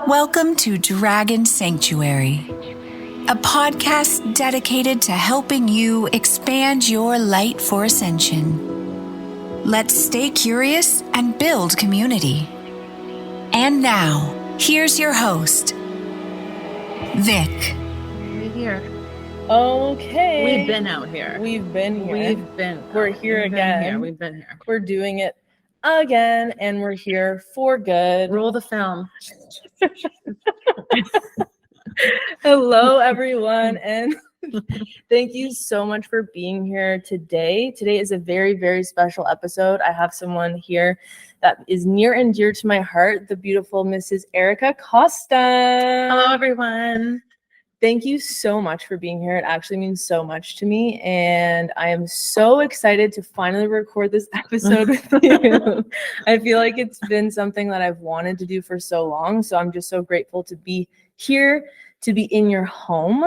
Welcome to Dragon Sanctuary, a podcast dedicated to helping you expand your light for ascension. Let's stay curious and build community. And now, here's your host, Vick. We're here. Okay. We've been out here. We've been here. We're here again. We've been here. We're doing it again, and we're here for good. Roll the film. Hello, everyone, and thank you so much for being here today. Today is a very, very special episode. I have someone here that is near and dear to my heart, the beautiful Mrs. Erica Costa. Hello, everyone. Thank you so much for being here. It actually means so much to me, and I am so excited to finally record this episode with you. I feel like it's been something that I've wanted to do for so long, so I'm just so grateful to be here, to be in your home,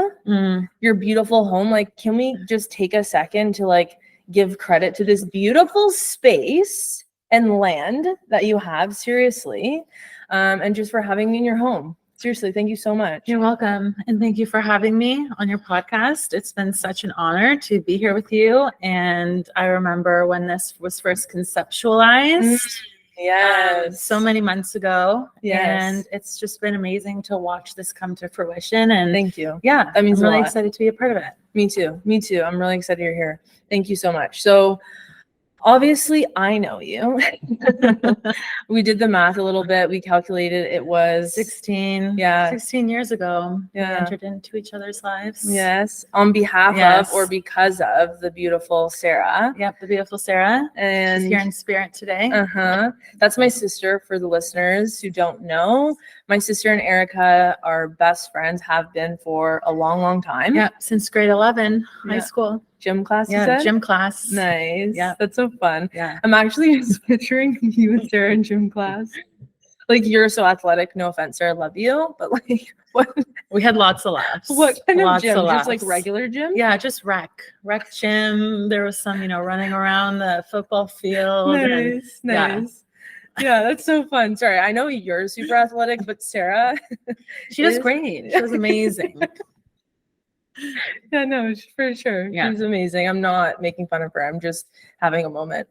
your beautiful home. Like, can we just take a second to give credit to this beautiful space and land that you have, seriously, and just for having me in your home. Seriously, thank you so much. You're welcome. And thank you for having me on your podcast. It's been such an honor to be here with you. And I remember when this was first conceptualized. Yes. So many months ago. Yes. And it's just been amazing to watch this come to fruition. And thank you. Yeah, that means I'm really a lot. excited to be a part of it. Me too. I'm really excited you're here. Thank you so much. So obviously, I know you. We did the math a little bit. We calculated it was 16 years ago. Yeah. We entered into each other's lives. Yes. On behalf of or because of the beautiful Sarah. Yep, the beautiful Sarah. And she's here in spirit today. That's my sister, for the listeners who don't know. My sister and Erica are best friends, have been for a long, long time. Yep, since grade 11, high school. Gym class, you Yeah, said? gym class. Nice. Yeah. That's so fun. Yeah. I'm actually just picturing you and Sarah in gym class. Like, you're so athletic. No offense, Sarah, I love you. But what? We had lots of laughs. What kind of Lots gym? of Just laughs. regular gym? Yeah, just rec gym. There was some, running around the football field. Nice. Yeah, that's so fun. Sorry, I know you're super athletic, but Sarah, she does great. She was amazing. Yeah, no, for sure. Yeah. She's amazing. I'm not making fun of her. I'm just having a moment.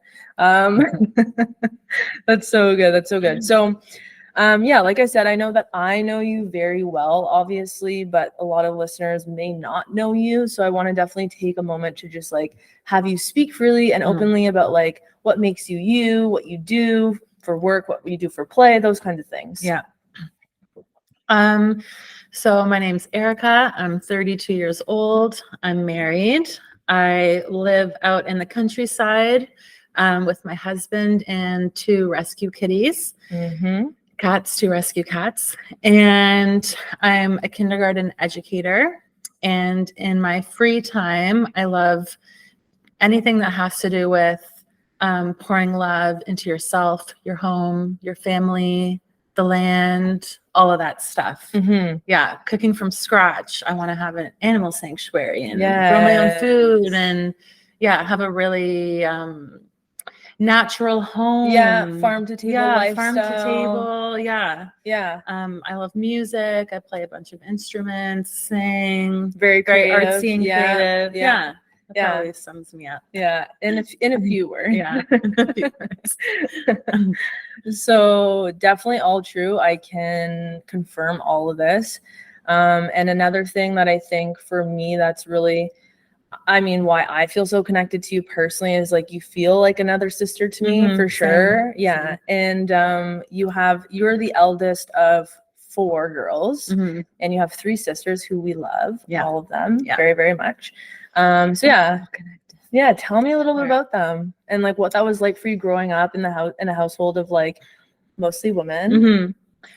That's so good. So, like I said, I know that I know you very well, obviously, but a lot of listeners may not know you. So I want to definitely take a moment to just have you speak freely and openly about what makes you you, what you do for work, what you do for play, those kinds of things. Yeah. So my name's Erica. I'm 32 years old. I'm married. I live out in the countryside with my husband and 2 rescue kitties, cats, 2 rescue cats. And I'm a kindergarten educator. And in my free time, I love anything that has to do with pouring love into yourself, your home, your family, the land, all of that stuff. Yeah, cooking from scratch. I want to have an animal sanctuary and grow my own food and have a really natural home. Yeah, farm to table lifestyle. Farm to table. Yeah. I love music. I play a bunch of instruments, sing. Very creative. Artsy and creative. Yeah. That probably sums me up. Yeah, in a few words. Yeah. So definitely all true. I can confirm all of this. And another thing that I think for me that's really, why I feel so connected to you personally is you feel like another sister to me, for sure. Yeah. And you're the eldest of 4 girls, and you have 3 sisters who we love, all of them, very, very much. Tell me a little bit about them and what that was like for you growing up in a household of mostly women.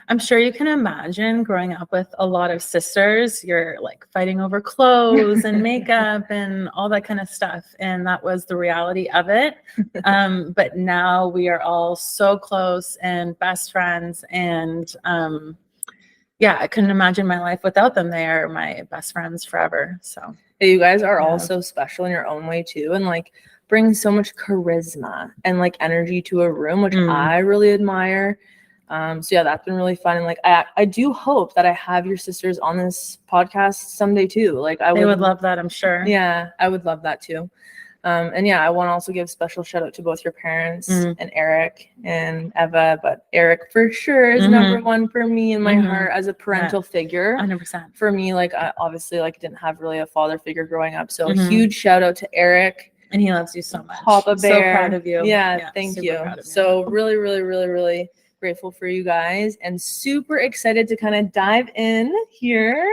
I'm sure you can imagine growing up with a lot of sisters. You're fighting over clothes and makeup and all that kind of stuff, and that was the reality of it. But now we are all so close and best friends, and I couldn't imagine my life without them. They are my best friends forever. So you guys are all so special in your own way too, and bring so much charisma and energy to a room, which I really admire. So yeah, that's been really fun. And like, I do hope that I have your sisters on this podcast someday too. Like They would love that, I'm sure. Yeah, I would love that too. And yeah, I want to also give special shout out to both your parents and Eric and Eva, but Eric for sure is number one for me in my heart as a parental figure. 100%. For me, like I obviously like didn't have really a father figure growing up. So a huge shout out to Eric. And he loves you so much. Papa Bear. So proud of you. Yeah, thank you. So really, really, really, really grateful for you guys and super excited to kind of dive in here.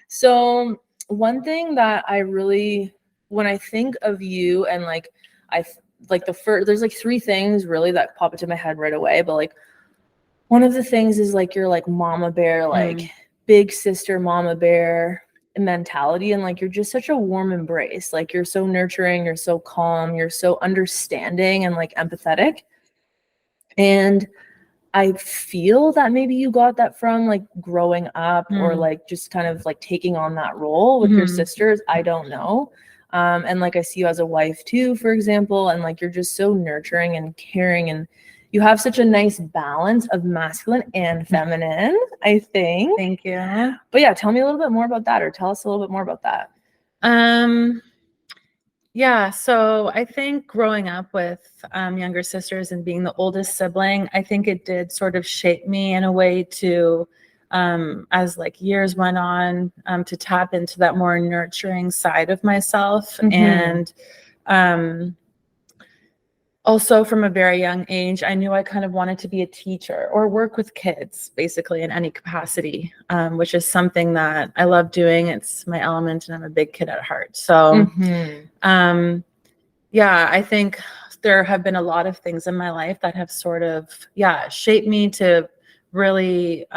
So one thing that I really, when I think of you and like, there's like three things really that pop into my head right away. But like one of the things is like, you're like mama bear, like big sister mama bear mentality. And like, you're just such a warm embrace. Like you're so nurturing, you're so calm, you're so understanding and like empathetic. And I feel that maybe you got that from like growing up or like just kind of like taking on that role with your sisters. I don't know. And like I see you as a wife too, for example, and like you're just so nurturing and caring and you have such a nice balance of masculine and feminine, I think. Thank you. But yeah, tell me a little bit more about that, or tell us a little bit more about that. Yeah, so I think growing up with younger sisters and being the oldest sibling, I think it did sort of shape me in a way to, as like years went on, to tap into that more nurturing side of myself. And also from a very young age, I knew I kind of wanted to be a teacher or work with kids, basically in any capacity, which is something that I love doing. It's my element, and I'm a big kid at heart. So, yeah, I think there have been a lot of things in my life that have sort of, shaped me to really,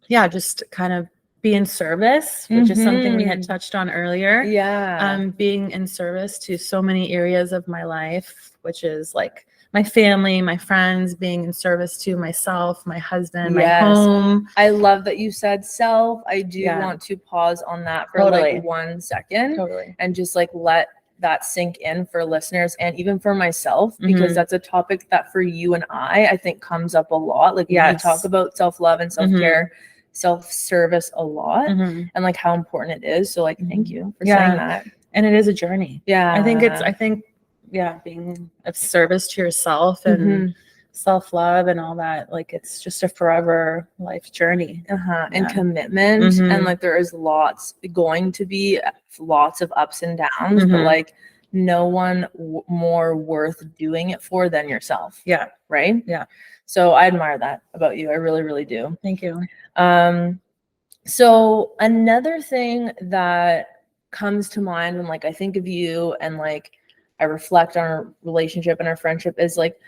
just kind of be in service, which is something we had touched on earlier. Yeah. Being in service to so many areas of my life, which is like my family, my friends, being in service to myself, my husband, my home. I love that you said self. I do want to pause on that for like 1 second and just like let that sink in for listeners and even for myself, because that's a topic that for you and I think comes up a lot. Like we talk about self-love and self-care, self-service a lot, and like how important it is. So like, thank you for saying that. And it is a journey. Yeah. I think being of service to yourself and self-love and all that, like it's just a forever life journey. And commitment. And like there is going to be lots of ups and downs, but like no one more worth doing it for than yourself. Yeah. Right? Yeah. So I admire that about you. I really, really do. Thank you. So another thing that comes to mind when like I think of you and like I reflect on our relationship and our friendship is like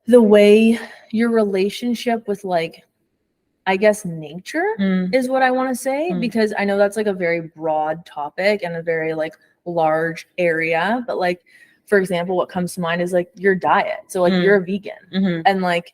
the way your relationship with like, I guess nature is what I want to say, because I know that's like a very broad topic and a very like large area, but like, for example, what comes to mind is like your diet. So like you're a vegan and like,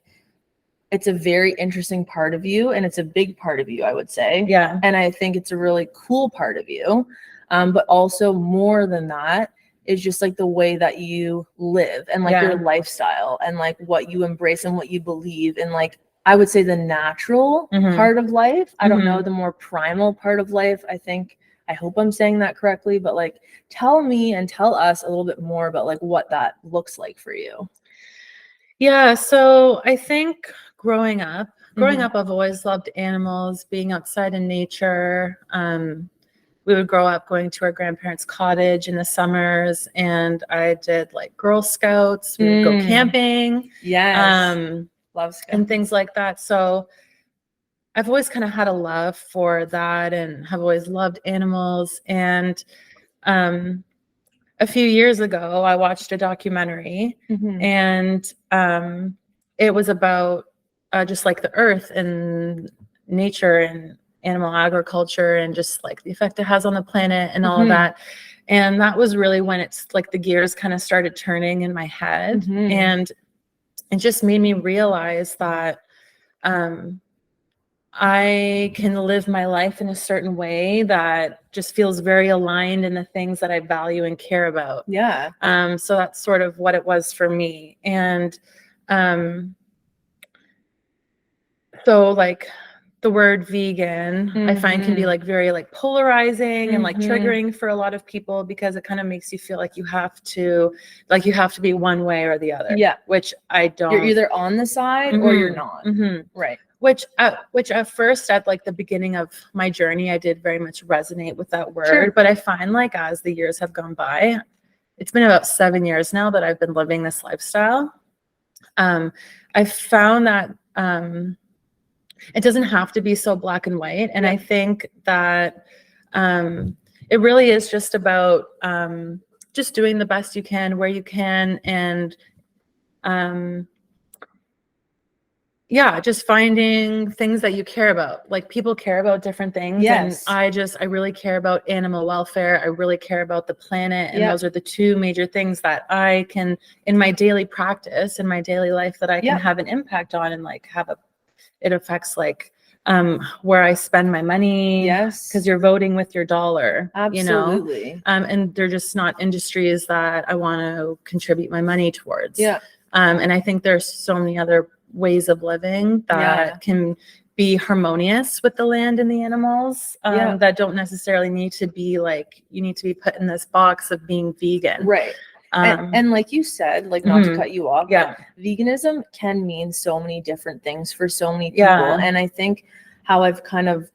it's a very interesting part of you and it's a big part of you, I would say. Yeah. And I think it's a really cool part of you. But also more than that is just like the way that you live and like your lifestyle and like what you embrace and what you believe in, like, I would say the natural part of life. I don't know, the more primal part of life. I hope I'm saying that correctly, but like, tell me and tell us a little bit more about like what that looks like for you. Yeah. So I think growing up, I've always loved animals, being outside in nature. We would grow up going to our grandparents' cottage in the summers, and I did like Girl Scouts. We would go camping. Yes. Love Scouts. And things like that. So I've always kind of had a love for that and have always loved animals. And a few years ago, I watched a documentary and it was about just like the earth and nature and animal agriculture and just like the effect it has on the planet and all of that. And that was really when it's like the gears kind of started turning in my head. And it just made me realize that I can live my life in a certain way that just feels very aligned in the things that I value and care about. Yeah. So that's sort of what it was for me. And So like the word vegan, I find can be like very like polarizing and like triggering for a lot of people, because it kind of makes you feel like you have to be one way or the other. Yeah. Which I don't. You're either on the side or you're not. Right. Which at first, at like the beginning of my journey, I did very much resonate with that word. Sure. But I find like as the years have gone by, it's been about 7 years now that I've been living this lifestyle. I found that it doesn't have to be so black and white. And I think that it really is just about just doing the best you can where you can, and just finding things that you care about. Like people care about different things. Yes. And I really care about animal welfare. I really care about the planet. And those are the two major things that I can, in my daily practice, in my daily life, that I can have an impact on, and like it affects like where I spend my money. Yes. Because you're voting with your dollar. Absolutely. You know? And they're just not industries that I want to contribute my money towards. Yeah. And I think there's so many other ways of living that can be harmonious with the land and the animals, that don't necessarily need to be like, you need to be put in this box of being vegan. Right. And like you said, like not to cut you off, but veganism can mean so many different things for so many people. And I think how I've kind of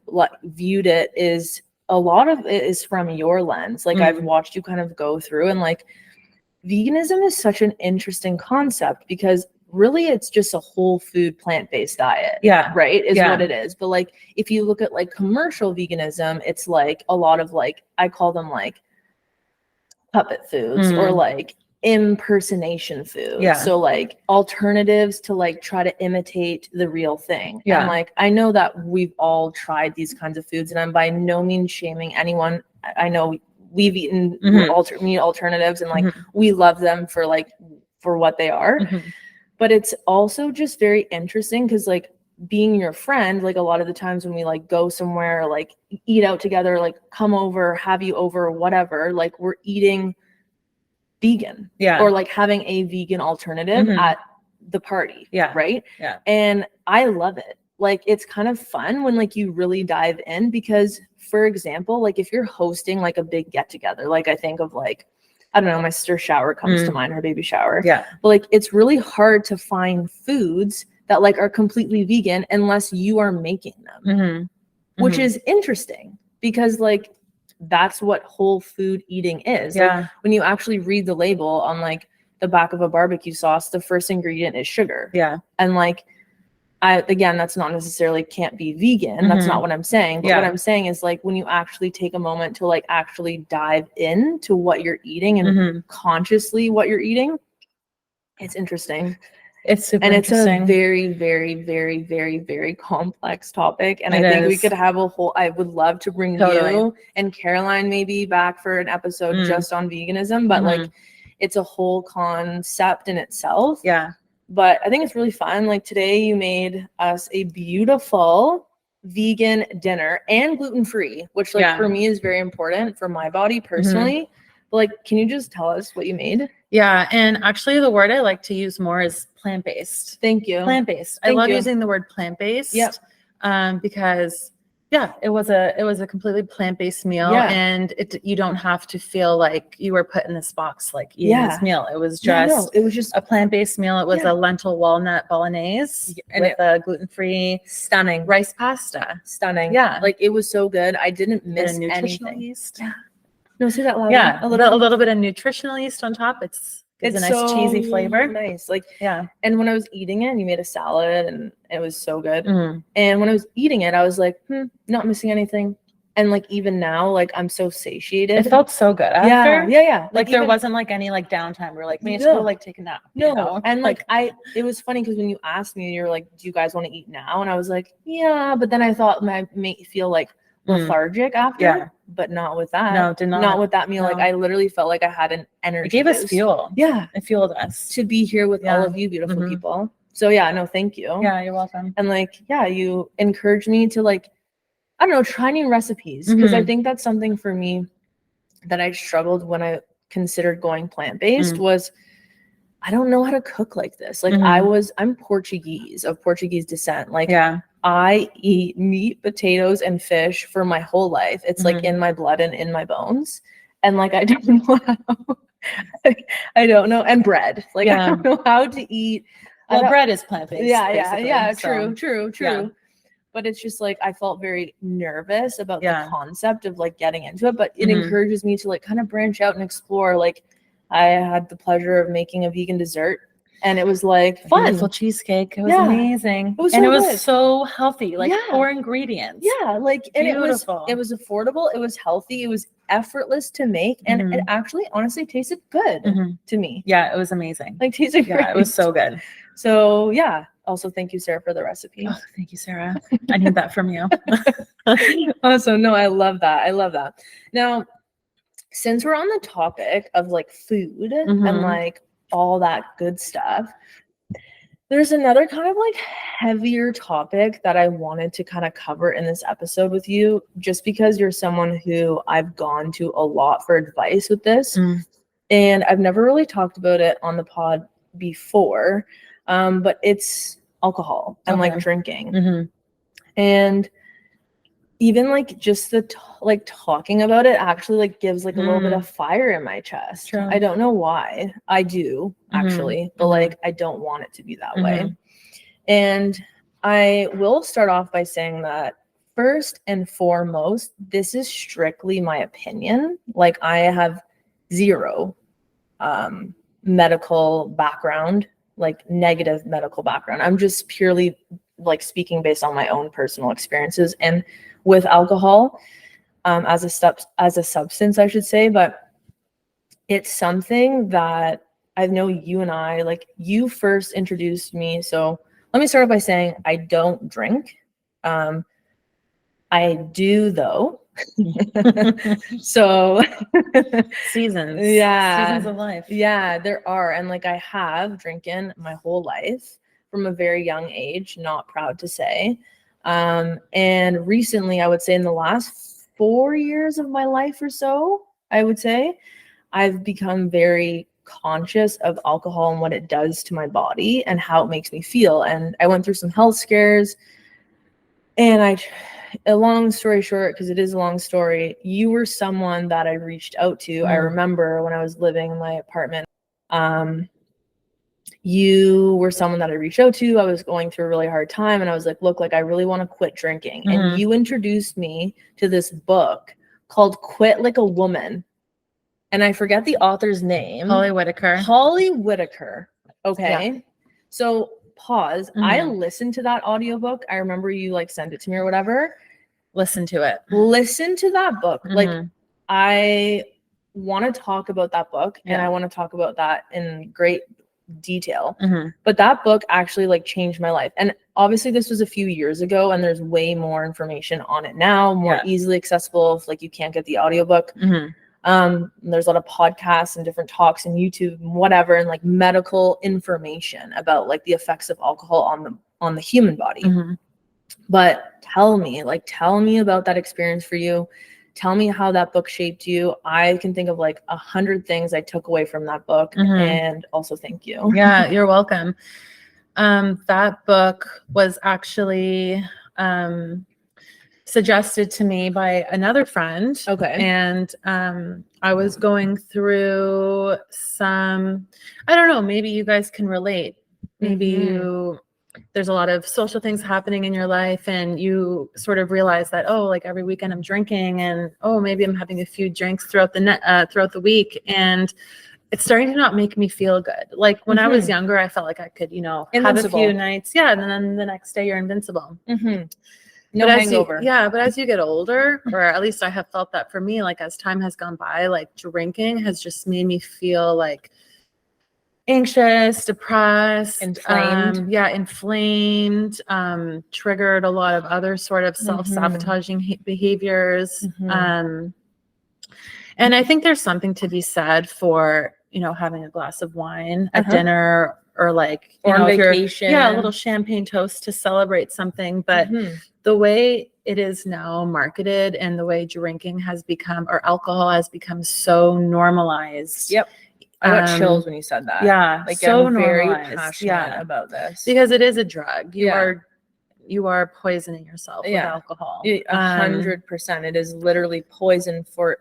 viewed it is a lot of it is from your lens. Like I've watched you kind of go through, and like veganism is such an interesting concept, because really it's just a whole food plant-based diet. Right, is what it is. But like if you look at like commercial veganism, it's like a lot of like, I call them like puppet foods or like impersonation foods. So like alternatives to like try to imitate the real thing. And like I know that we've all tried these kinds of foods, and I'm by no means shaming anyone. I know we've eaten meat alternatives, and like we love them for what they are. But it's also just very interesting, because like being your friend, like a lot of the times when we like go somewhere or like eat out together, like come over, have you over, whatever, like we're eating vegan or like having a vegan alternative at the party. Right. And I love it. Like it's kind of fun when like you really dive in, because for example, like if you're hosting like a big get together, like I think of like, I don't know, my sister's shower comes to mind, her baby shower. But like it's really hard to find foods that like are completely vegan unless you are making them, which is interesting, because like that's what whole food eating is. Like, when you actually read the label on like the back of a barbecue sauce, the first ingredient is sugar. And like again, that's not necessarily can't be vegan. That's not what I'm saying. But what I'm saying is like when you actually take a moment to like actually dive into what you're eating and consciously what you're eating, it's interesting. It's super interesting. And it's a very, very, very, very, very complex topic. And I think we could have I would love to bring you and Caroline maybe back for an episode just on veganism. But like it's a whole concept in itself. But I think it's really fun. Like today you made us a beautiful vegan dinner and gluten-free, which like for me is very important for my body personally. But like, can you just tell us what you made? And actually the word I like to use more is plant-based. Thank you. Plant-based. I love using the word plant-based. Because it was a completely plant-based meal, and you don't have to feel like you were put in this box like eating this meal. It was just it was just a plant-based meal. It was a lentil walnut bolognese with a gluten-free stunning rice pasta. Stunning. Like it was so good. I didn't miss anything. Yeast. No, say that louder. A little bit of nutritional yeast on top. It's a nice so cheesy flavor. Nice. Like and when I was eating it, you made a salad and it was so good. And when I was eating it, I was like, not missing anything. And like even now, like I'm so satiated. It felt so good after. Like there wasn't like any like downtime. We're like, we need to go like take a nap. You know? And like it was funny because when you asked me, you're like, do you guys want to eat now? And I was like, yeah. But then I thought I may feel like lethargic after, but not with that. No, did not. Not with that meal. Like I literally felt like I had an energy. It gave us fuel. It fueled us to be here with all of you beautiful people. So thank you. You're welcome. And like, you encouraged me to like, I don't know, try new recipes, because I think that's something for me that I struggled when I considered going plant-based was I don't know how to cook like this. Like I'm Portuguese, of Portuguese descent. Like I eat meat, potatoes, and fish for my whole life. It's like in my blood and in my bones. And like, I don't know how, I don't know. And bread. Like, I don't know how to eat. Well, bread is plant-based. Yeah. So, True. yeah. But it's just like, I felt very nervous about the concept of like getting into it, but it encourages me to like kind of branch out and explore. Like, I had the pleasure of making a vegan dessert, and it was like fun. Beautiful cheesecake. It was amazing. It was so healthy, like 4 ingredients. Yeah, like, and beautiful. It was affordable, it was healthy, it was effortless to make, and it actually honestly tasted good to me. Yeah, it was amazing. Like, tasted great. It was so good. So yeah. Also, thank you, Sarah, for the recipe. Oh, thank you, Sarah. I need that from you. Awesome. No, I love that. Now, since we're on the topic of like food and like all that good stuff, there's another kind of like heavier topic that I wanted to kind of cover in this episode with you, just because you're someone who I've gone to a lot for advice with this. And I've never really talked about it on the pod before. But it's alcohol and like drinking. And even like just the like talking about it actually like gives like a little bit of fire in my chest. True. I don't know why. I do actually, but like, I don't want it to be that way. And I will start off by saying that first and foremost, this is strictly my opinion. Like, I have zero medical background, like negative medical background. I'm just purely like speaking based on my own personal experiences and with alcohol as a substance, I should say. But it's something that I know you and I, like, you first introduced me. So let me start off by saying I don't drink. I do though. So seasons of life. Yeah, there are. And like, I have drinking my whole life from a very young age, not proud to say. And recently, I would say in the last 4 years of my life or so, I would say I've become very conscious of alcohol and what it does to my body and how it makes me feel. And I went through some health scares, and a long story short, because it is a long story, you were someone that I reached out to. I remember when I was living in my apartment, you were someone that I reached out to. I was going through a really hard time, and I was like, look, like, I really want to quit drinking. And you introduced me to this book called Quit Like a Woman. And I forget the author's name. Holly Whitaker. Okay. Yeah. So pause. I listened to that audiobook. I remember you like sent it to me or whatever. Listen to it. Listen to that book. Like, I want to talk about that book, and I want to talk about that in great detail. But that book actually like changed my life. And obviously this was a few years ago, and there's way more information on it now, more easily accessible if like you can't get the audiobook. There's a lot of podcasts and different talks and YouTube and whatever, and like medical information about like the effects of alcohol on the human body. But tell me about that experience for you. Tell me how that book shaped you. I can think of like 100 things I took away from that book. And also thank you. Yeah, you're welcome. That book was actually suggested to me by another friend. Okay. And I was going through some, I don't know, maybe you guys can relate. Maybe there's a lot of social things happening in your life, and you sort of realize that, oh, like every weekend I'm drinking, and oh, maybe I'm having a few drinks throughout the week, and it's starting to not make me feel good. Like when I was younger, I felt like I could, have a few nights. Yeah. And then the next day you're invincible. No hangover. But as you get older, or at least I have felt that for me, like as time has gone by, like drinking has just made me feel like anxious, depressed, inflamed, triggered a lot of other sort of self-sabotaging behaviors. And I think there's something to be said for, having a glass of wine at dinner, or like, or on vacation. A little champagne toast to celebrate something. But the way it is now marketed, and the way drinking has become, or alcohol has become, so normalized. Yep. I got chills when you said that. Yeah. Like, so I'm very normalized. passionate about this. Because it is a drug. You are you are poisoning yourself with alcohol. 100%. It is literally poison. For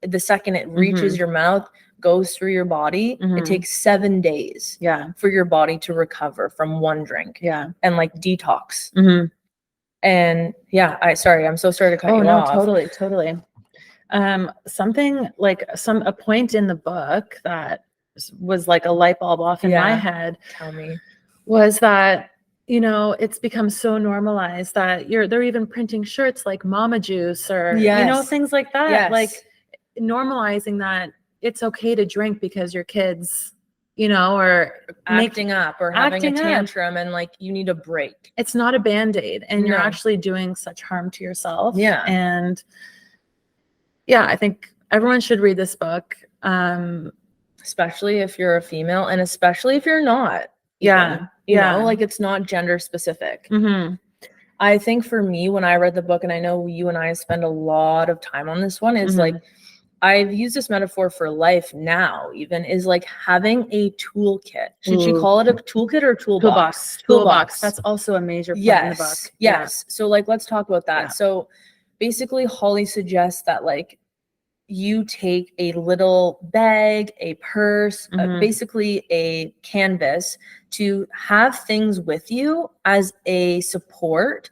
the second it reaches your mouth, goes through your body, it takes 7 days for your body to recover from one drink and like detox. And I'm so sorry to cut you off. Totally. Something like a point in the book that was like a light bulb off in my head. Tell me. Was that, you know, it's become so normalized that they're even printing shirts like Momma juice or, you know, things like that. Like normalizing that it's okay to drink because your kids, you know, are acting up or having a tantrum and like you need a break. It's not a Band-Aid and you're actually doing such harm to yourself. Yeah. And I think everyone should read this book. Especially if you're a female and especially if you're not. You know, like it's not gender specific. I think for me, when I read the book, and I know you and I spend a lot of time on this one, is like, I've used this metaphor for life now, even is like having a toolkit. Should you call it a toolkit or toolbox? Toolbox. That's also a major point in the book. Yes. So like, let's talk about that. So basically Holly suggests that like you take a little bag, a purse, basically a canvas to have things with you as a support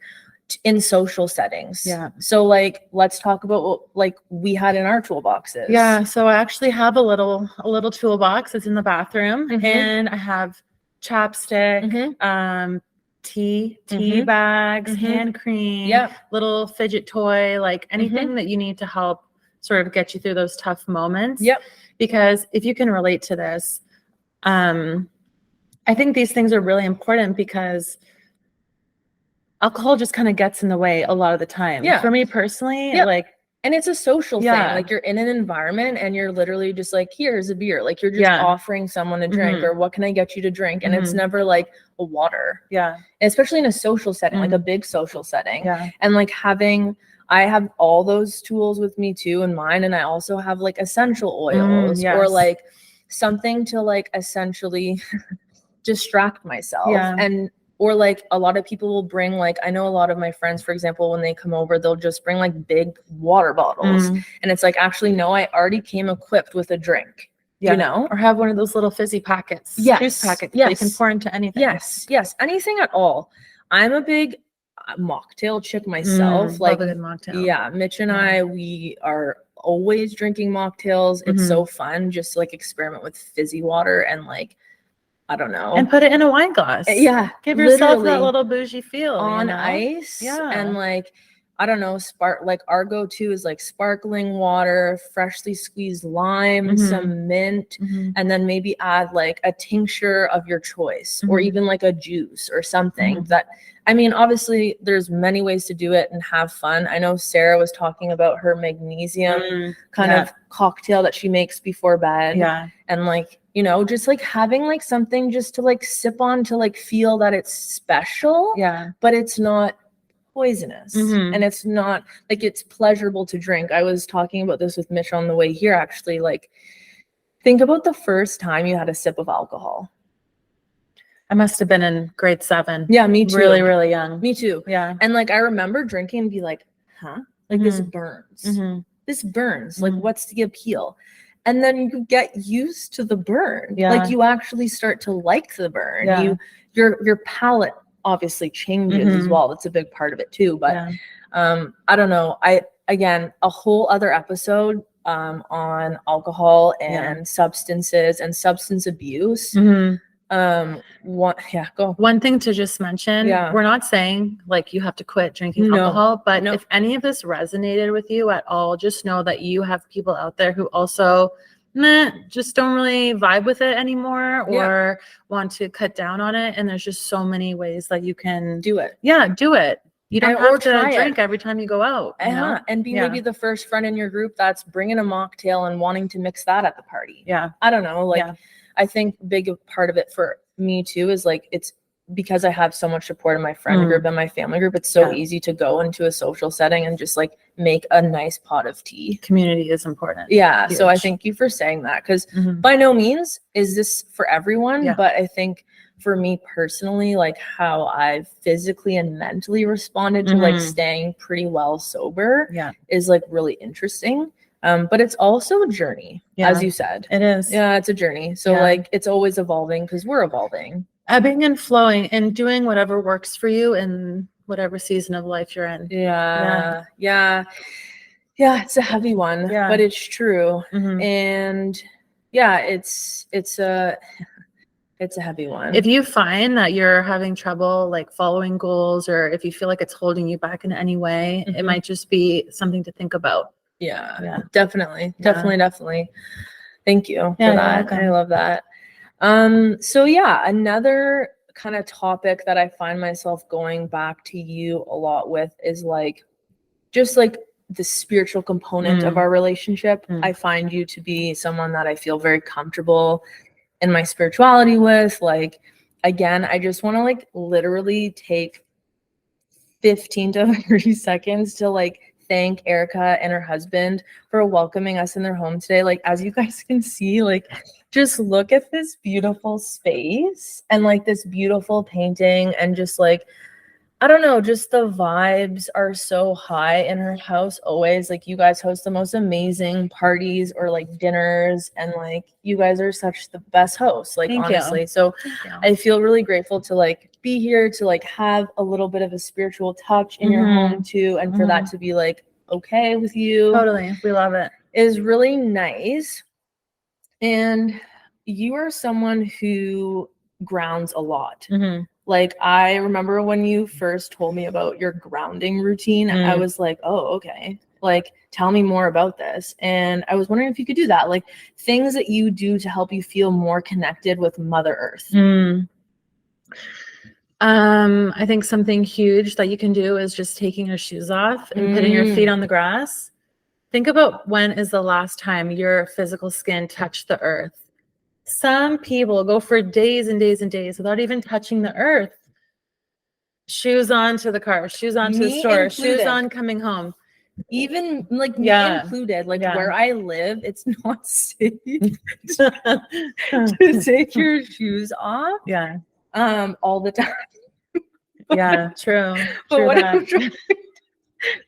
in social settings. So like, let's talk about what like we had in our toolboxes. So I actually have a little toolbox. It's in the bathroom and I have chapstick, tea bags, hand cream, little fidget toy, like anything that you need to help sort of get you through those tough moments. Because if you can relate to this, I think these things are really important because alcohol just kind of gets in the way a lot of the time. For me personally, like, and it's a social thing. Like you're in an environment and you're literally just like, here's a beer. Like you're just offering someone a drink or what can I get you to drink? And it's never like a water. And especially in a social setting, like a big social setting. And like I have all those tools with me too in mine. And I also have like essential oils or like something to like essentially distract myself. And or like a lot of people will bring like, I know a lot of my friends, for example, when they come over, they'll just bring like big water bottles. And it's like, actually, no, I already came equipped with a drink, you know? Or have one of those little fizzy packets, juice packets that you can pour into anything. Anything at all. I'm a big mocktail chick myself. Like, love a good mocktail. Mitch and I, we are always drinking mocktails. It's so fun just to like experiment with fizzy water and like, I don't know. And put it in a wine glass. Give yourself that little bougie feel. On ice. And like, I don't know, like our go-to is like sparkling water, freshly squeezed lime, some mint, and then maybe add like a tincture of your choice or even like a juice or something that, I mean, obviously there's many ways to do it and have fun. I know Sarah was talking about her magnesium kind of cocktail that she makes before bed. And like, you know, just like having like something just to like sip on to like feel that it's special, but it's not poisonous and it's not like it's pleasurable to drink. I was talking about this with Mitch on the way here, actually. Like, think about the first time you had a sip of alcohol. I must have been in grade 7. Yeah, me too. Really, really young. Me too. And like, I remember drinking and be like, huh? Like this burns. This burns. Like, what's the appeal? And then you get used to the burn. Like you actually start to like the burn. Your palate obviously changes as well. That's a big part of it too. But I don't know. Again, a whole other episode on alcohol and substances and substance abuse. One thing to just mention, we're not saying like you have to quit drinking alcohol, but if any of this resonated with you at all, just know that you have people out there who also just don't really vibe with it anymore or want to cut down on it. And there's just so many ways that you can do it. Do it. You don't have to drink every time you go out. You know? And be maybe the first friend in your group that's bringing a mocktail and wanting to mix that at the party. I don't know. Like, I think big part of it for me too is like, it's because I have so much support in my friend group and my family group. It's so easy to go into a social setting and just like make a nice pot of tea. Community is important. Huge. So I thank you for saying that, because by no means is this for everyone, but I think for me personally, like how I've physically and mentally responded to like staying pretty well sober is like really interesting. But it's also a journey, as you said. It is. Yeah, it's a journey. So like it's always evolving because we're evolving. Ebbing and flowing and doing whatever works for you in whatever season of life you're in. Yeah, it's a heavy one, but it's true. And yeah, it's a heavy one. If you find that you're having trouble like following goals, or if you feel like it's holding you back in any way, it might just be something to think about. Yeah, definitely. Thank you for that. I love that. So yeah, another kind of topic that I find myself going back to you a lot with is like just like the spiritual component of our relationship. I find you to be someone that I feel very comfortable in my spirituality with. Like, again, I just want to like literally take 15 to 30 seconds to like thank Erica and her husband for welcoming us in their home today. Like, as you guys can see, like, just look at this beautiful space and like this beautiful painting, and just like, I don't know, just the vibes are so high in her house always. Like, you guys host the most amazing parties or like dinners, and like you guys are such the best hosts, like honestly. So I feel really grateful to like be here, to like have a little bit of a spiritual touch in your home too, and for that to be like okay with you. Totally. We love it. Is really nice. And you are someone who grounds a lot. Like, I remember when you first told me about your grounding routine, I was like, oh, okay. Like, tell me more about this. And I was wondering if you could do that, like things that you do to help you feel more connected with Mother Earth. I think something huge that you can do is just taking your shoes off and putting your feet on the grass. Think about, when is the last time your physical skin touched the earth? Some people go for days and days and days without even touching the earth. Shoes on to the car, shoes on to the store, shoes on coming home. Even like me included, like where I live, it's not safe to take your shoes off. All the time. True. But true what that. I'm trying,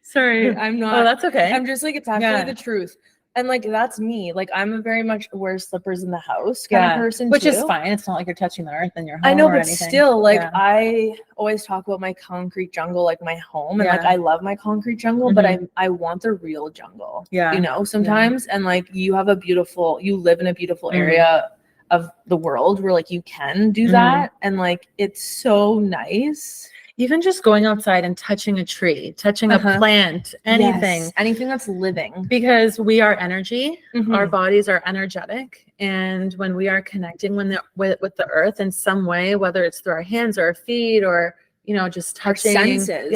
sorry, I'm not. Oh, that's okay. I'm just like, it's actually the truth. And like, that's me. Like, I'm a very much wear slippers in the house kind of person, which too. is fine. It's not like you're touching the earth in your home. I know, or but anything. still, like, I always talk about my concrete jungle, like my home, and like I love my concrete jungle, but I want the real jungle. You know, sometimes, and like you live in a beautiful area of the world where like you can do that, and like it's so nice. Even just going outside and touching a tree, touching a plant, anything. Anything that's living. Because we are energy. Our bodies are energetic. And when we are connecting with the earth in some way, whether it's through our hands or our feet or, you know, just touching. Our senses.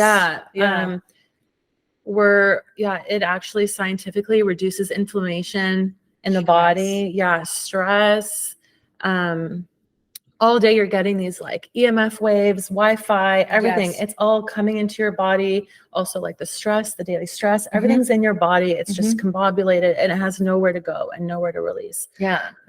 It actually scientifically reduces inflammation in the body. Stress. All day you're getting these like EMF waves, Wi-Fi, everything. It's all coming into your body. Also like the stress, the daily stress, everything's in your body. It's just combobulated, and it has nowhere to go and nowhere to release.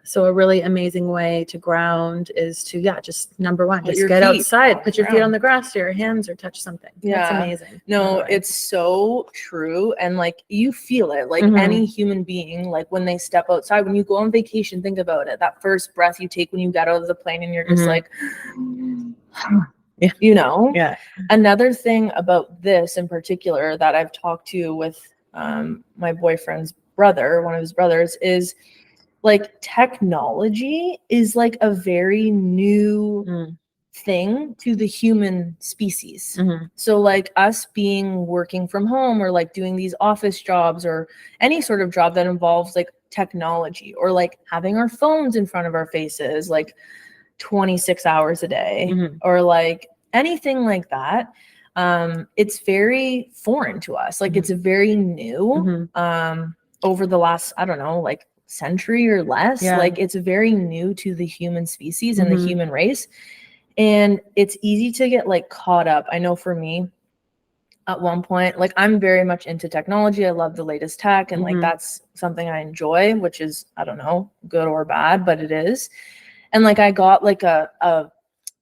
So a really amazing way to ground is to, just number one, just get outside, put your feet on the grass, your hands, or touch something. That's amazing. No, it's so true. And like, you feel it, like any human being, like when they step outside, when you go on vacation, think about it. That first breath you take when you get out of the plane and you're just like, you know? Another thing about this in particular that I've talked to with my boyfriend's brother, one of his brothers, is like technology is like a very new thing to the human species. So like us working from home, or like doing these office jobs, or any sort of job that involves like technology, or like having our phones in front of our faces like 26 hours a day, or like anything like that, it's very foreign to us. Like it's very new over the last, I don't know, like century or less. Like it's very new to the human species and the human race, and it's easy to get like caught up. I know for me at one point, like I'm very much into technology. I love the latest tech, and like that's something I enjoy, which is, I don't know, good or bad, but it is. And like I got like a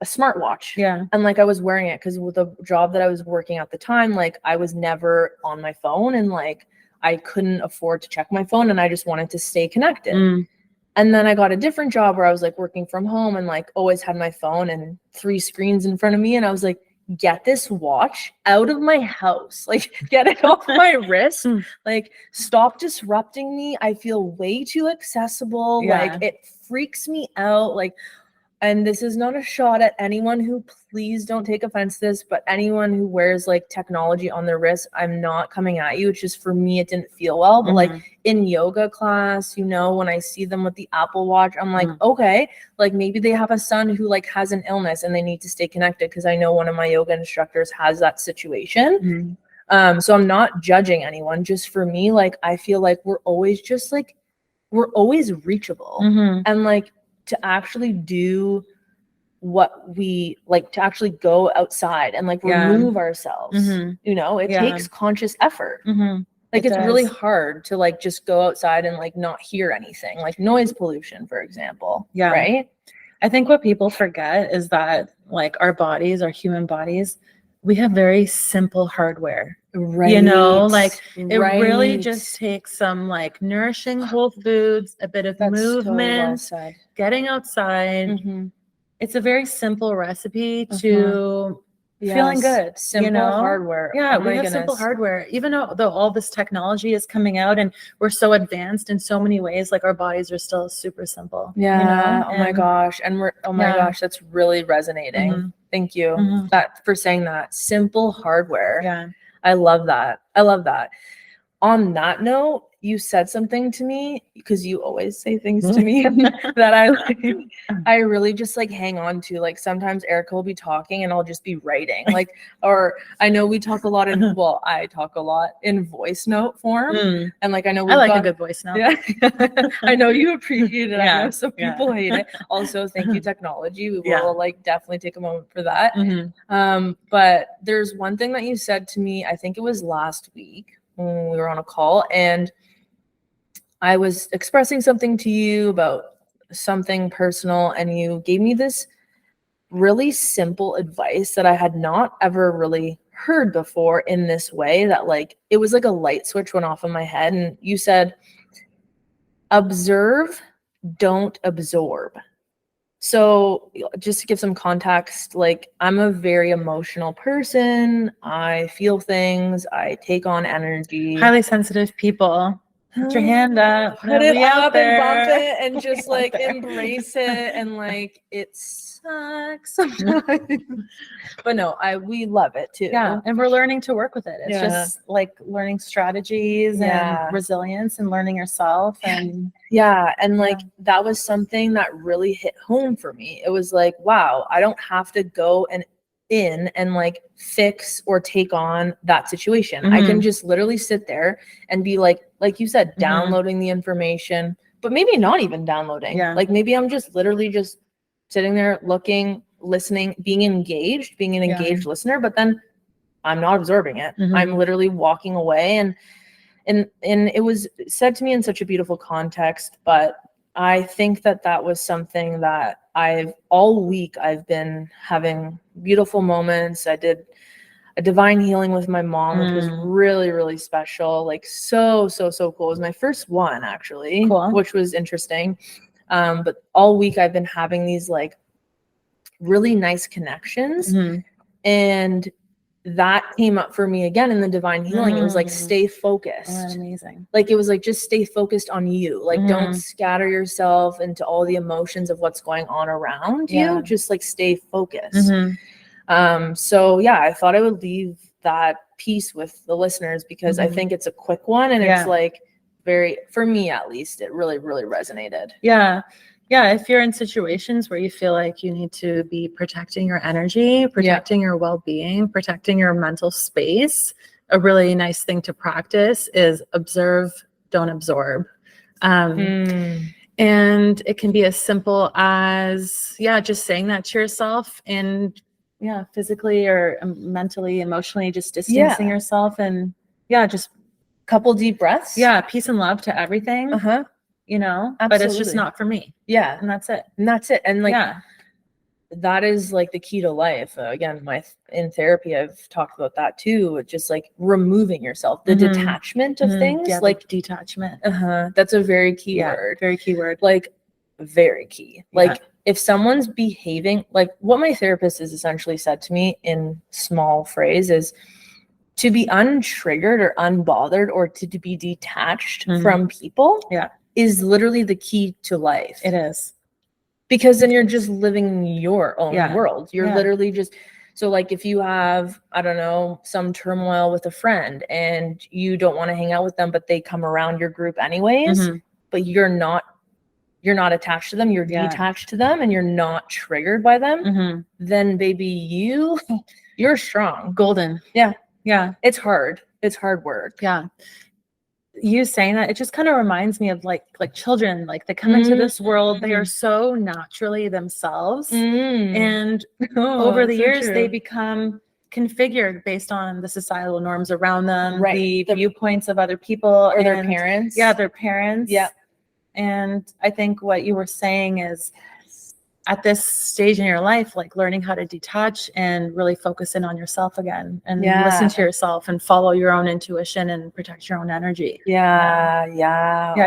a smartwatch. Yeah. And like I was wearing it because with the job that I was working at the time, like I was never on my phone and like I couldn't afford to check my phone and I just wanted to stay connected. And then I got a different job where I was like working from home and like always had my phone and 3 screens in front of me. And I was like, get this watch out of my house. Like, get it off my wrist. Like, stop disrupting me. I feel way too accessible. Yeah. Like, it freaks me out. Like, and this is not a shot at anyone who, please don't take offense to this, but anyone who wears like technology on their wrist, I'm not coming at you. It's just for me, it didn't feel well. But like in yoga class, you know, when I see them with the Apple Watch, I'm like, okay, like maybe they have a son who like has an illness and they need to stay connected. Cause I know one of my yoga instructors has that situation. So I'm not judging anyone. Just for me, like, I feel like we're always reachable. And like, to actually do what we like, to actually go outside and like remove ourselves, you know, it takes conscious effort. Like it's really hard to like just go outside and like not hear anything, like noise pollution, for example. Right. I think what people forget is that like our bodies, our human bodies, we have very simple hardware. Right. You know, like it really just takes some like nourishing whole foods, a bit of movement, so well getting outside. It's a very simple recipe to feeling good. Simple hardware. Yeah, oh we have simple hardware. Even though all this technology is coming out and we're so advanced in so many ways, like our bodies are still super simple. Yeah. You know? Oh my gosh. And gosh, that's really resonating. Thank you for saying that. Simple hardware. Yeah. I love that. I love that. On that note, you said something to me because you always say things to me that I really just like hang on to. Like sometimes Erica will be talking and I'll just be writing. Like, or I know we talk a lot I talk a lot in voice note form. And like I know I like a good voice note. Yeah. I know you appreciate it. I know some people hate it. Also, thank you, technology. We will like definitely take a moment for that. But there's one thing that you said to me, I think it was last week when we were on a call, and I was expressing something to you about something personal, and you gave me this really simple advice that I had not ever really heard before in this way, that like it was like a light switch went off in my head. And you said, observe, don't absorb. So just to give some context, like I'm a very emotional person. I feel things. I take on energy. Highly sensitive people. Put your hand up. Put it up and bump it and just like embrace it. And like it sucks sometimes. But no, we love it too. Yeah. And we're learning to work with it. It's just like learning strategies and resilience and learning yourself. And and like that was something that really hit home for me. It was like, wow, I don't have to go in and like fix or take on that situation. I can just literally sit there and be like you said, downloading the information, but maybe not even downloading. Like maybe I'm just literally just sitting there looking, listening, being an engaged listener, but then I'm not absorbing it. I'm literally walking away. And it was said to me in such a beautiful context, but I think that was something that all week I've been having beautiful moments. I did a divine healing with my mom, which was really, really special. Like so cool. It was my first one actually, which was interesting. But all week I've been having these like really nice connections. And that came up for me again in the divine healing. It was like, stay focused. Oh, amazing. Like, it was like, just stay focused on you. Like, don't scatter yourself into all the emotions of what's going on around you. Just like stay focused. So yeah, I thought I would leave that piece with the listeners because I think it's a quick one. And it's like for me, at least, it really, really resonated. Yeah. Yeah, if you're in situations where you feel like you need to be protecting your energy, protecting your well-being, protecting your mental space, a really nice thing to practice is observe, don't absorb. And it can be as simple as, just saying that to yourself and, physically or mentally, emotionally, just distancing yourself and, just couple deep breaths. Yeah, peace and love to everything. You know, but it's just not for me. Yeah. And that's it. And like, that is like the key to life. Again, in therapy, I've talked about that too. Just like removing yourself, the detachment of things, Yeah, like detachment. That's a very key word. Very key word. Like very key. Like if someone's behaving, like what my therapist has essentially said to me in small phrase is to be untriggered or unbothered or to be detached from people is literally the key to life. It is. Because then you're just living your own world. You're literally just, so like if you have, I don't know, some turmoil with a friend and you don't want to hang out with them, but they come around your group anyways, but you're not attached to them, you're detached to them and you're not triggered by them, then baby, you're strong. Golden. Yeah. It's hard. It's hard work. Yeah. You saying that, it just kind of reminds me of like children, like they come into this world, they are so naturally themselves. And over the years, they become configured based on the societal norms around them, the viewpoints of other people or their parents. Yeah, their parents. Yeah. And I think what you were saying is at this stage in your life, like learning how to detach and really focus in on yourself again and listen to yourself and follow your own intuition and protect your own energy. Yeah.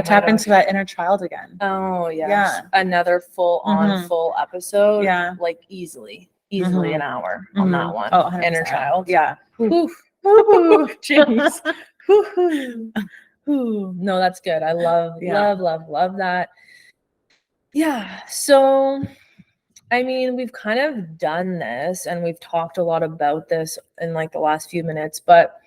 Tap into that inner child again. Oh yeah. Another full episode. Yeah. Like easily an hour on that one. Oh, 100%. Inner child. Yeah. Jeez. No, that's good. I love that. Yeah. So I mean, we've kind of done this and we've talked a lot about this in like the last few minutes, but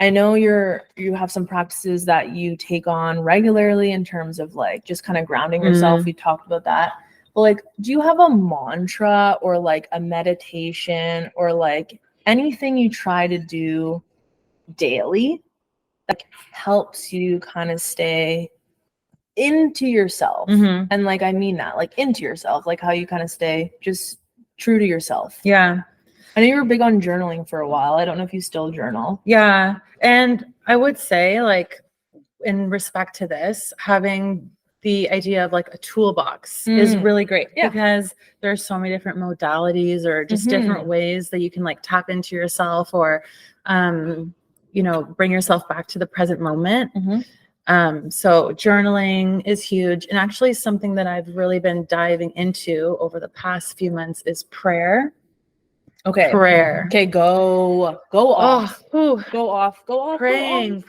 I know you have some practices that you take on regularly in terms of like just kind of grounding yourself. We talked about that. But like, do you have a mantra or like a meditation or like anything you try to do daily that helps you kind of stay into yourself? And like I mean that, like into yourself, like how you kind of stay just true to yourself. Yeah. I know you were big on journaling for a while. I don't know if you still journal. Yeah. And I would say like in respect to this, having the idea of like a toolbox is really great because there's so many different modalities or just different ways that you can like tap into yourself or bring yourself back to the present moment. So journaling is huge. And actually something that I've really been diving into over the past few months is prayer. Okay. Prayer. Okay. Go off. Go off. Praying.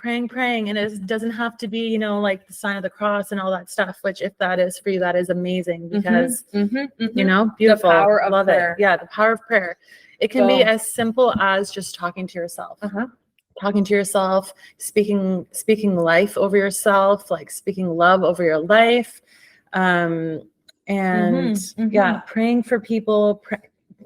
And it doesn't have to be, like the sign of the cross and all that stuff, which if that is for you, that is amazing because, beautiful. The power of prayer. Yeah. The power of prayer. It can be as simple as just talking to yourself. Talking to yourself, speaking life over yourself, like speaking love over your life. Praying for people,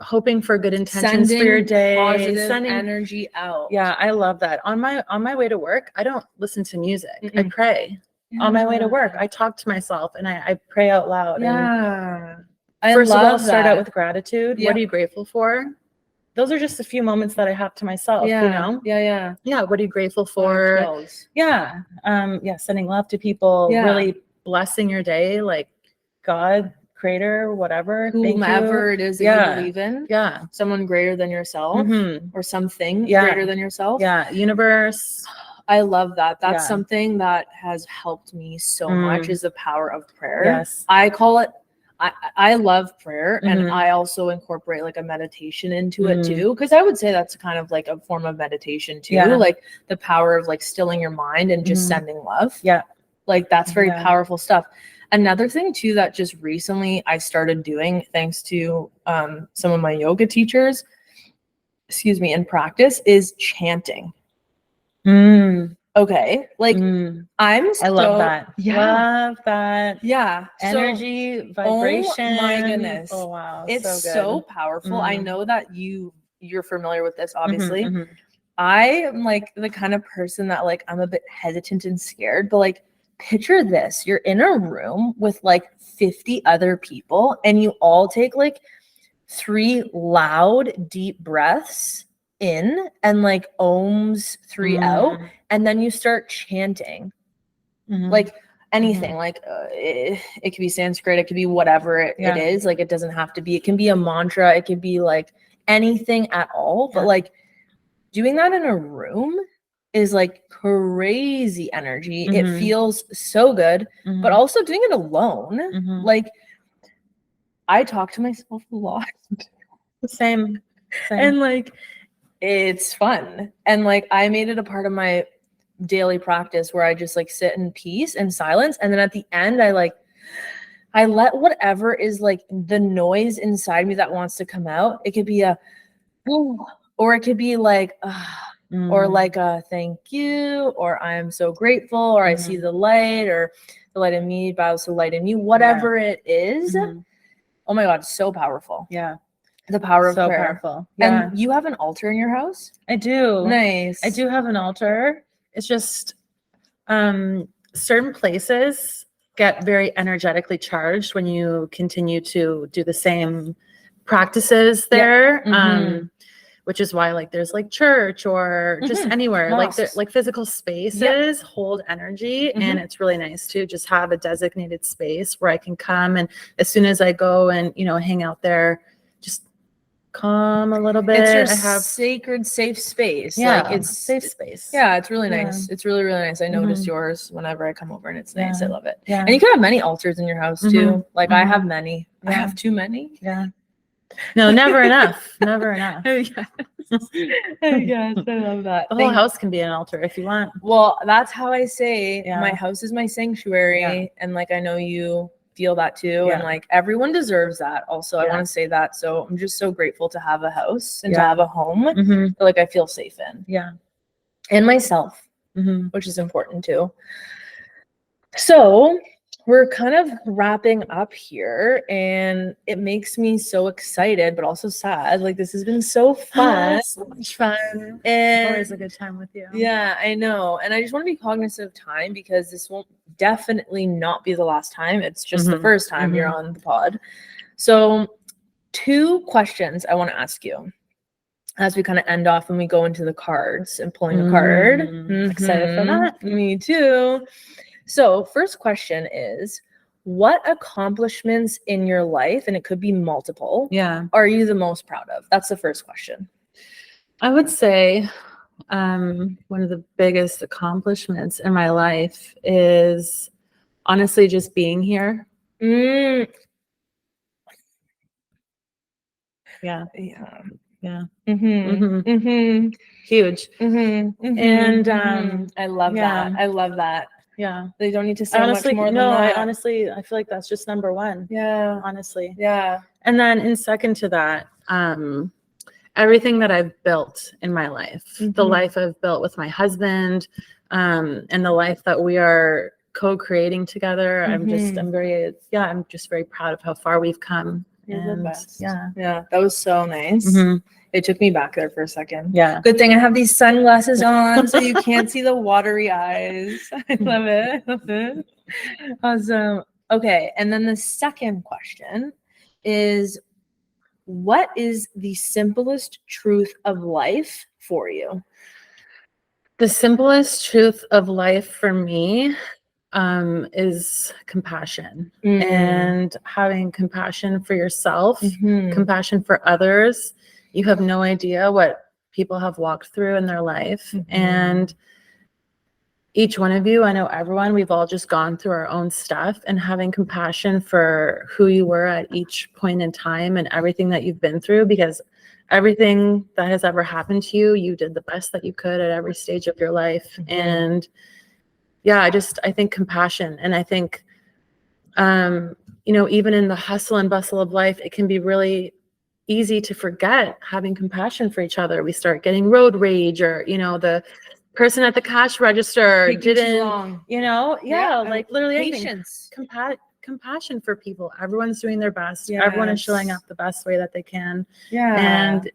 hoping for good intentions for your day, sending energy out. Yeah, I love that. On my way to work, I don't listen to music. I pray. On my way to work, I talk to myself and I pray out loud. Yeah. And first of all, start out with gratitude. What are you grateful for? Those are just a few moments that I have to myself, Yeah. What are you grateful for? Sending love to people, really blessing your day, like God, creator, whatever, whomever it is that you believe in. Yeah. Someone greater than yourself or something greater than yourself. Yeah. Universe. I love that. That's something that has helped me so much is the power of prayer. Yes. I call it, I love prayer and I also incorporate like a meditation into it too. Cause I would say that's kind of like a form of meditation too. Like the power of like stilling your mind and just sending love. Yeah. Like that's very powerful stuff. Another thing too, that just recently I started doing thanks to some of my yoga teachers, in practice is chanting. Okay. Like I love that. Yeah. Love that. Yeah. Energy, vibration. Oh my goodness. Oh wow. It's so powerful. I know that you're familiar with this, obviously. I am like the kind of person that like I'm a bit hesitant and scared, but like picture this. You're in a room with like 50 other people and you all take like 3 loud, deep breaths in and like ohms 3 out, and then you start chanting. Like anything. Like it could be Sanskrit, it could be whatever it is. Like it doesn't have to be, it can be a mantra, it could be like anything at all. But like doing that in a room is like crazy energy. It feels so good, but also doing it alone. Like I talk to myself a lot. Same. And like it's fun. And like I made it a part of my daily practice where I just like sit in peace and silence. And then at the end, I let whatever is like the noise inside me that wants to come out. It could be a, or it could be like, or like a thank you, or I'm so grateful, or I see the light, or the light in me bows to the light in you, whatever it is. Oh my God, so powerful. Yeah. The power of so prayer. Powerful. Yeah. And you have an altar in your house? I do. Nice. I do have an altar. It's just certain places get very energetically charged when you continue to do the same practices there. Which is why like there's like church or just anywhere like physical spaces hold energy. And it's really nice to just have a designated space where I can come, and as soon as I go and hang out there, just calm a little bit. It's your I have sacred safe space. Yeah, like it's safe space. Yeah, it's really nice. It's really, really nice. I notice yours whenever I come over, and it's nice. I love it. Yeah. And you can have many altars in your house too. Like I have many. I have too many. Yeah. No, never enough. Never enough. Yes. Yes, I love that. The whole house can be an altar if you want. Well, that's how I say my house is my sanctuary. And like I know you feel that too. And like everyone deserves that. Also, I want to say that. So I'm just so grateful to have a house and to have a home that like I feel safe in. Yeah. And myself, which is important too. So we're kind of wrapping up here, and it makes me so excited, but also sad. Like this has been so fun. So much fun. And always a good time with you. Yeah, I know. And I just want to be cognizant of time, because this won't definitely not be the last time. It's just the first time you're on the pod. So 2 questions I want to ask you as we kind of end off and we go into the cards and pulling a card. Excited for that. Me too. So first question is, what accomplishments in your life, and it could be multiple, are you the most proud of? That's the first question. I would say one of the biggest accomplishments in my life is honestly just being here. Yeah. Huge. And I love that. I love that. Yeah. They don't need to say much more than that. I feel like that's just number one. Yeah. Honestly. Yeah. And then in second to that, everything that I've built in my life, the life I've built with my husband, and the life that we are co-creating together. I'm just very proud of how far we've come. You're the best. Yeah. Yeah. That was so nice. It took me back there for a second. Yeah. Good thing I have these sunglasses on so you can't see the watery eyes. I love it. I love it. Awesome. Okay. And then the second question is, what is the simplest truth of life for you? The simplest truth of life for me is compassion and having compassion for yourself, compassion for others. You have no idea what people have walked through in their life. And each one of you, I know everyone, we've all just gone through our own stuff, and having compassion for who you were at each point in time and everything that you've been through, because everything that has ever happened to you, you did the best that you could at every stage of your life. And I think compassion. And I think, even in the hustle and bustle of life, it can be really easy to forget having compassion for each other. We start getting road rage, or, the person at the cash register didn't, like literally patience. Compassion for people. Everyone's doing their best. Everyone is showing up the best way that they can. And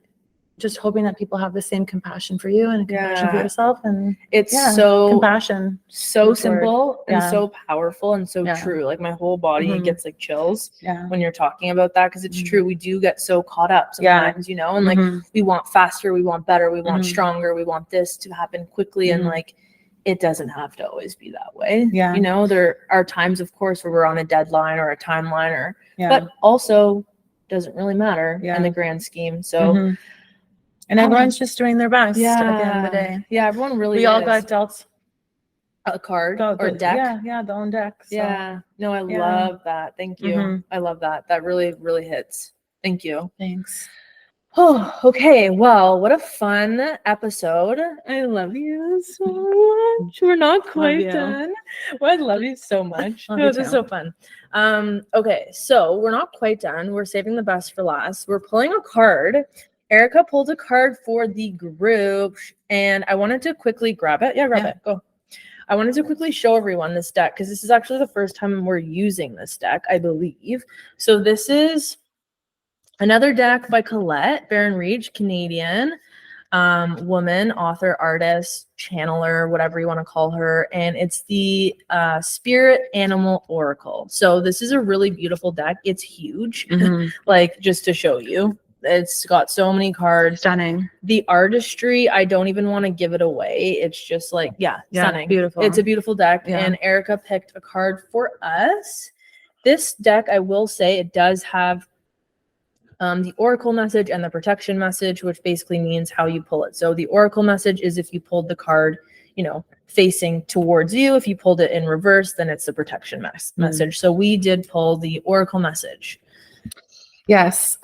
just hoping that people have the same compassion for you and compassion for yourself. And it's so compassion, so simple and so powerful and so true. Like my whole body gets like chills when you're talking about that, because it's true. We do get so caught up sometimes, and like we want faster, we want better, we want stronger, we want this to happen quickly. And like, it doesn't have to always be that way. Yeah. You know, there are times, of course, where we're on a deadline or a timeline Yeah. but also doesn't really matter Yeah. in the grand scheme. So, Mhm. And everyone's just doing their best at the end of the day. Yeah, everyone really We all got dealt a card or a deck. Yeah, the own deck. So. Yeah. No, I love that. Thank you. Mhm. I love that. That really, really hits. Thank you. Thanks. Oh, okay. Well, what a fun episode. I love you so much. We're not quite you. done. Well, I love you so much. Love you This is too. so fun. Okay, so we're not quite done. We're saving the best for last. We're pulling a card. Erica pulled a card for the group, and I wanted to quickly grab it. Yeah, grab it. Go. I wanted to quickly show everyone this deck because this is actually the first time we're using this deck, I believe. So this is another deck by Colette Baron-Reach, Canadian woman, author, artist, channeler, whatever you want to call her. And it's the Spirit Animal Oracle. So this is a really beautiful deck. It's huge, like just to show you. It's got so many cards. Stunning. The artistry, I don't even want to give it away. It's just like, stunning. Beautiful. It's a beautiful deck. Yeah. And Erica picked a card for us. This deck, I will say, it does have the oracle message and the protection message, which basically means how you pull it. So the oracle message is if you pulled the card, you know, facing towards you. If you pulled it in reverse, then it's the protection message. So we did pull the oracle message. Yes.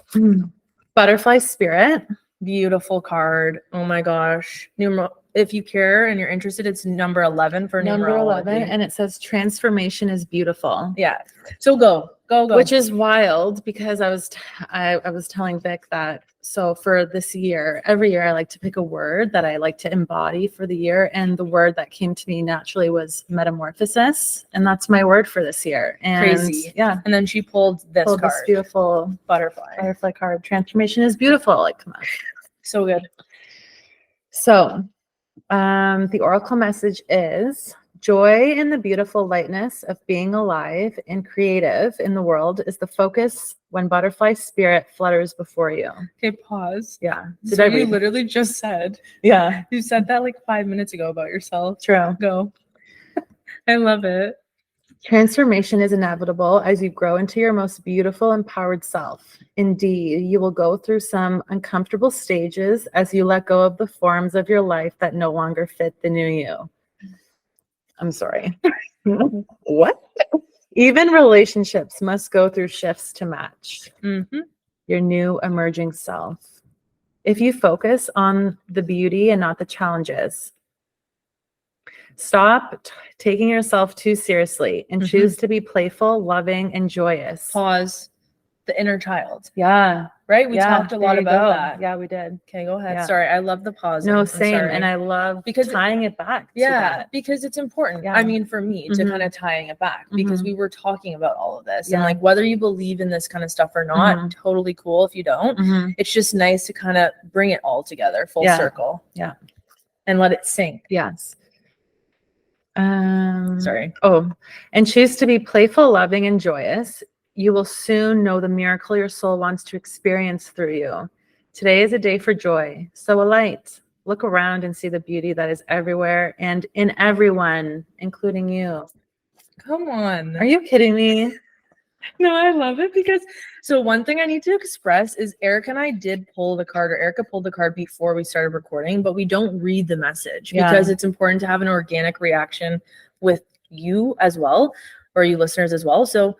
Butterfly Spirit. Beautiful card. Oh my gosh. If you care and you're interested, it's number 11 for Number numerology. 11. And it says transformation is beautiful. Yeah. So go. Which is wild because I was telling Vick that so for this year, every year I like to pick a word that I like to embody for the year. And the word that came to me naturally was metamorphosis. And that's my word for this year. And crazy. Yeah. And then she pulled this card. This beautiful butterfly card. Transformation is beautiful. Like, come on. So good. So the oracle message is joy in the beautiful lightness of being alive and creative in the world is the focus when butterfly spirit flutters before you. Okay, pause. Yeah. So you literally just said. Yeah. You said that like 5 minutes ago about yourself. True. Go. I love it. Transformation is inevitable as you grow into your most beautiful, empowered self. Indeed, you will go through some uncomfortable stages as you let go of the forms of your life that no longer fit the new you. I'm sorry. What? Even relationships must go through shifts to match your new emerging self. If you focus on the beauty and not the challenges, stop taking yourself too seriously and choose to be playful, loving, and joyous. Pause. The inner child. Yeah. Right? We talked a lot about that. Yeah, we did. Okay, go ahead. Yeah. Sorry, I love the pause. No, same. And I love because tying it back to that. Because it's important. Yeah. I mean, for me to kind of tying it back because we were talking about all of this and like whether you believe in this kind of stuff or not, totally cool if you don't. It's just nice to kind of bring it all together, full circle. Yeah. And let it sink. Yes. Sorry. Oh, and choose to be playful, loving, and joyous. You will soon know the miracle your soul wants to experience through you. Today is a day for joy. So alight. Look around and see the beauty that is everywhere and in everyone, including you. Come on. Are you kidding me? No, I love it because so one thing I need to express is Erica and I did pull the card, or Erica pulled the card before we started recording, but we don't read the message because it's important to have an organic reaction with you as well, or you listeners as well. So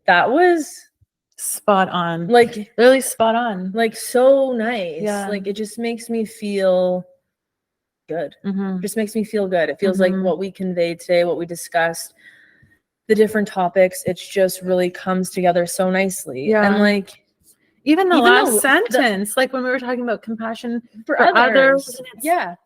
that was spot on. Like really spot on. Like so nice. Yeah. Like it just makes me feel good. Just makes me feel good. It feels like what we conveyed today, what we discussed, the different topics, it's just really comes together so nicely. Yeah. And like even the last sentence, like when we were talking about compassion for others. Yeah.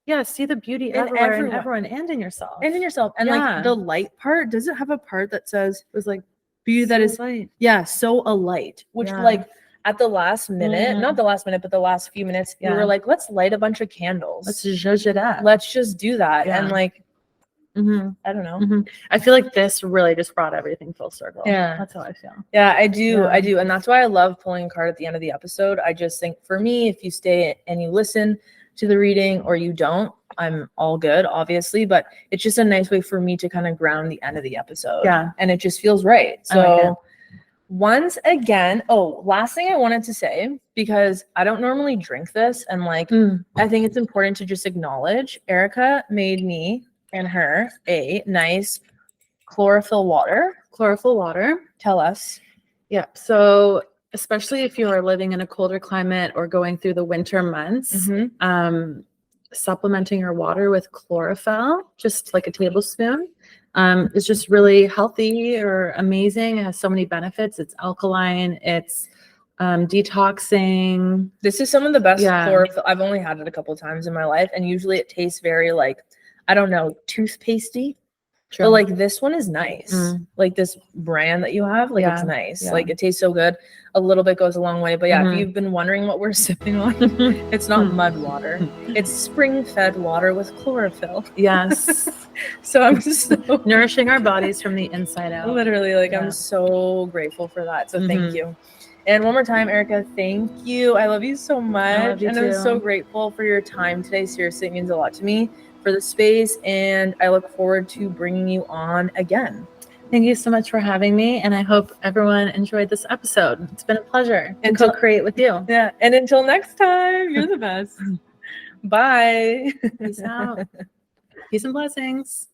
Yeah, see the beauty everywhere in everyone and in yourself. And in yourself. And like the light part, does it have a part that says it was like beauty that is light? Yeah, so a light. Which like at the last minute, not the last minute, but the last few minutes, we were like, let's light a bunch of candles. Let's zhuzh it up. Let's just do that. And like I don't know. I feel like this really just brought everything full circle. Yeah. That's how I feel. Yeah, I do. I do. And that's why I love pulling a card at the end of the episode. I just think for me, if you stay and you listen to the reading or you don't, I'm all good, obviously, but it's just a nice way for me to kind of ground the end of the episode. Yeah. And it just feels right. I like it. So once again, last thing I wanted to say, because I don't normally drink this, and like I think it's important to just acknowledge Erica made me and her a nice chlorophyll water. Chlorophyll water. Tell us. Yeah. So especially if you are living in a colder climate or going through the winter months, supplementing your water with chlorophyll, just like a tablespoon, is just really healthy or amazing. It has so many benefits. It's alkaline. It's detoxing. This is some of the best chlorophyll. I've only had it a couple times in my life, and usually it tastes very like, I don't know, toothpastey. True. But like this one is nice. Like this brand that you have, like it's nice. Like it tastes so good. A little bit goes a long way. But yeah, if you've been wondering what we're sipping on, it's not mud water. It's spring-fed water with chlorophyll. Yes. So I'm so nourishing our bodies from the inside out. Literally, like I'm so grateful for that. So thank you. And one more time, Erica, thank you. I love you so much. I love you and too. I'm so grateful for your time today. Seriously, it means a lot to me, for the space, and I look forward to bringing you on again. Thank you so much for having me, and I hope everyone enjoyed this episode. It's been a pleasure to co-create with you. Yeah, and until next time, you're the best. Bye. Peace out. Peace and blessings.